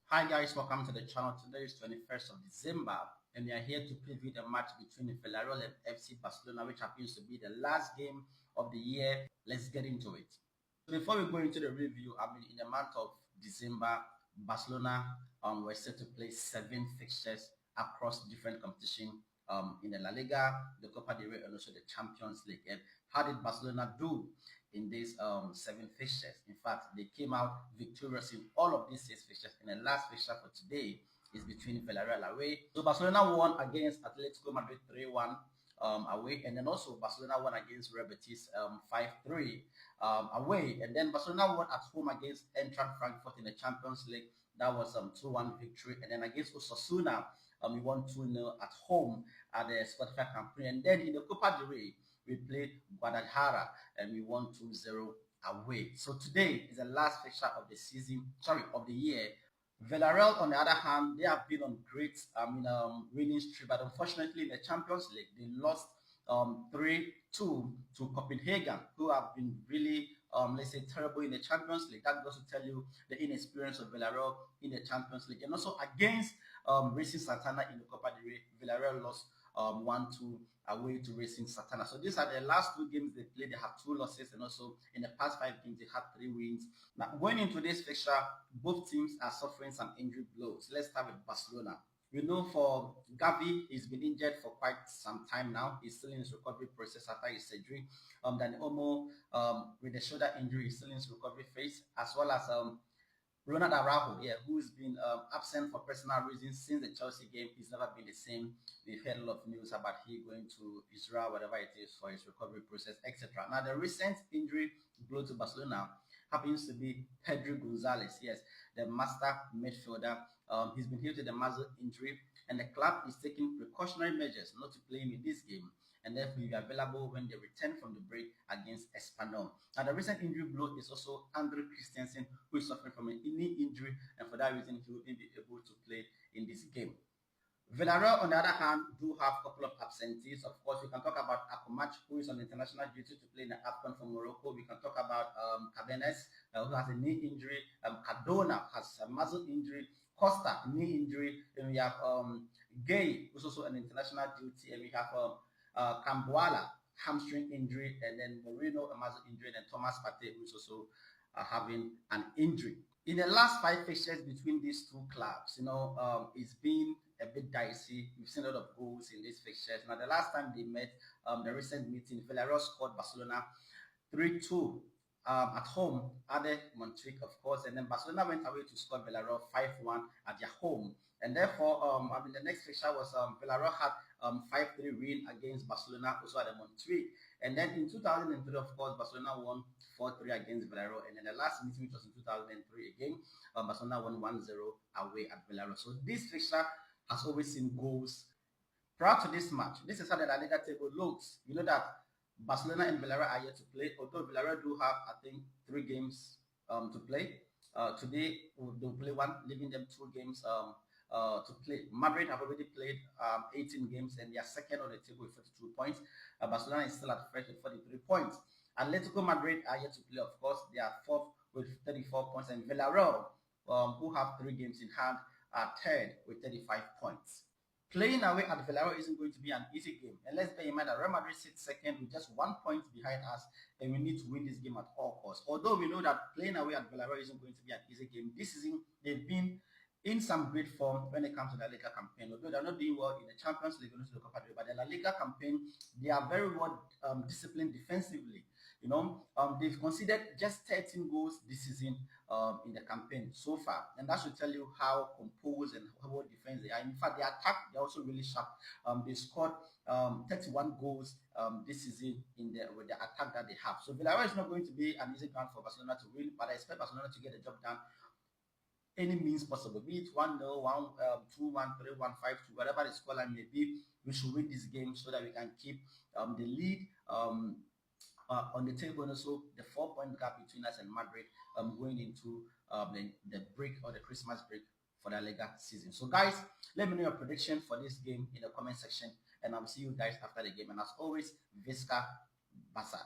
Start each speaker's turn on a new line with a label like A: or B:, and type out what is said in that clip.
A: Hi guys, welcome to the channel. Today is 21st of December and we are here to preview the match between Villareal and FC Barcelona, which happens to be the last game of the year. Let's get into it. Before we go into the review, in the month of December, Barcelona were set to play 7 fixtures across different competition in the La Liga, the Copa del Rey, and also the Champions League. And how did Barcelona do in these 7 fixtures? In fact, they came out victorious in all of these 6 fixtures. And the last fixture for today is between Villareal away. So Barcelona won against Atletico Madrid 3-1 away, and then also Barcelona won against Real Betis 5-3 away, and then Barcelona won at home against Eintracht Frankfurt in the Champions League. That was 2-1 victory, and then against Osasuna, we won 2-0 at home at the Spotify campaign, and then in the Copa del Rey, we played Guadalajara and we won 2-0 away. So today is the last fixture of the season, of the year. Villarreal, on the other hand, they have been on great winning streak, but unfortunately in the Champions League, they lost 3-2 to Copenhagen, who have been really, let's say, terrible in the Champions League. That goes to tell you the inexperience of Villarreal in the Champions League. And also against Racing Santana in the Copa del Rey, Villarreal lost 1-2 away to Racing Santana. So these are the last 2 games they played. They have 2 losses, and also in the past 5 games, they had 3 wins. Now, going into this fixture, both teams are suffering some injury blows. Let's start with Barcelona. We know for Gavi, he's been injured for quite some time now. He's still in his recovery process after his surgery. Then Omo, with the shoulder injury, is still in his recovery phase, as well as Ronald Araujo, who's been absent for personal reasons since the Chelsea game. He's never been the same. We've heard a lot of news about he going to Israel, whatever it is, for his recovery process, etc. Now, the recent injury blow to Barcelona happens to be Pedro Gonzalez, yes, the master midfielder. He's been hit with a muscle injury, and the club is taking precautionary measures not to play him in this game, and therefore will be available when they return from the break against Espanyol. Now, the recent injury blow is also Andre Christensen, who is suffering from a knee injury, and for that reason, he will not be able to play in this game. Villarreal, on the other hand, do have a couple of absentees. Of course, we can talk about Akomach, who is on international duty to play in the AFCON for Morocco. We can talk about Cabenes, who has a knee injury. Cardona has a muscle injury. Costa, knee injury. And we have Gay, who's also on international duty. And we have Cambuala, hamstring injury. And then Moreno, a muscle injury. And Thomas Partey, who's also having an injury. In the last 5 fixtures between these 2 clubs, it's been a bit dicey. We've seen a lot of goals in these fixtures. Now, the last time they met, the recent meeting, Villarreal scored Barcelona 3-2 at home at the Montjuic, of course, and then Barcelona went away to score Villarreal 5-1 at their home. And therefore, the next fixture was Villarreal had 5-3 win against Barcelona, also at the Montjuic. And then in 2003, of course, Barcelona won 4-3 against Villarreal. And then the last meeting, which was in 2003 again, Barcelona won 1-0 away at Villarreal. So this fixture has always seen goals. Prior to this match, this is how the La Liga table looks. You know that Barcelona and Villarreal are yet to play, although Villarreal do have, I think, 3 games to play. Today, they'll play 1, leaving them 2 games to play. Madrid have already played 18 games, and they are second on the table with 42 points. Barcelona is still at first with 43 points. Atletico Madrid are yet to play, of course. They are fourth with 34 points, and Villarreal, who have 3 games in hand, are third with 35 points. Playing away at Villarreal isn't going to be an easy game. And let's bear in mind that Real Madrid sits second with just 1 point behind us, and we need to win this game at all costs. Although we know that playing away at Villarreal isn't going to be an easy game, this season they've been in some great form when it comes to the La Liga campaign. Although they're not doing well in the Champions League, also the Copa del Rey, but the La Liga campaign, they are very well disciplined defensively. They've conceded just 13 goals this season in the campaign so far, and that should tell you how composed and how well defense they are. In fact, the attack, they're also really sharp. They scored 31 goals this season with the attack that they have. So Villarreal is not going to be an easy ground for Barcelona to win, but I expect Barcelona to get the job done any means possible, be it 1-0, 2-1, 3-1, 5-2, whatever the scoreline may be. We should win this game so that we can keep the lead on the table, and also the 4-point gap between us and Madrid going into the break, or the Christmas break for the Liga season. So guys, let me know your prediction for this game in the comment section, and I'll see you guys after the game. And as always, Visca Barca.